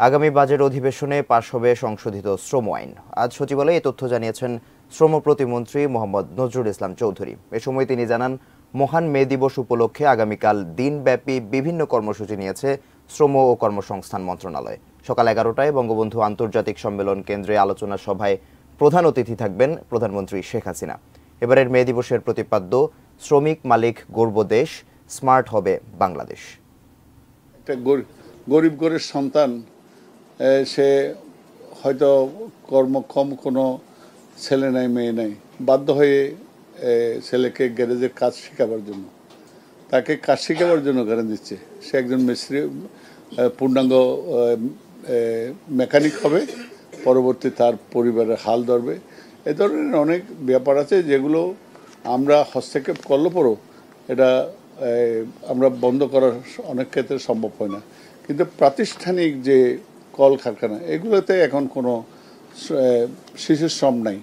আগামী বাজেট অধিবেশনে পাশ হবে সংশোধিত শ্রম আইন। আজ সচিবালয়ে এই তথ্য জানিয়েছেন শ্রম প্রতিমন্ত্রী মোহাম্মদ নজরুল ইসলাম চৌধুরী। এ সময় তিনি জানান, মহান মে দিবস উপলক্ষে আগামীকাল দিনব্যাপী বিভিন্ন কর্মসূচি নিয়েছে শ্রম ও কর্মসংস্থান মন্ত্রণালয়। সকাল 11টায় বঙ্গবন্ধু আন্তর্জাতিক সম্মেলন কেন্দ্রে আলোচনা সভায় প্রধান অতিথি থাকবেন প্রধানমন্ত্রী শেখ হাসিনা। এবারের মে দিবসের প্রতিপাদ্য শ্রমিক মালিক গর্ব দেশ, স্মার্ট হবে বাংলাদেশ। একটা গরিব ঘরের সন্তান, সে হয়তো কর্মক্ষম কোনো ছেলে নাই মেয়ে নাই, বাধ্য হয়ে ছেলেকে গ্যারেজের কাজ শেখাবার জন্য, তাকে কাজ শেখাবার জন্য গ্যারেজ দিচ্ছে। সে একজন মিস্ত্রি, পূর্ণাঙ্গ মেকানিক হবে, পরবর্তী তার পরিবারের হাল ধরবে। এ ধরনের অনেক ব্যাপার আছে যেগুলো আমরা হস্তক্ষেপ করলে পরও এটা আমরা বন্ধ করার অনেক ক্ষেত্রে সম্ভব হয় না। কিন্তু প্রাতিষ্ঠানিক যে কল কারখানা, এগুলোতে এখন কোনো শিশু শ্রম নাই।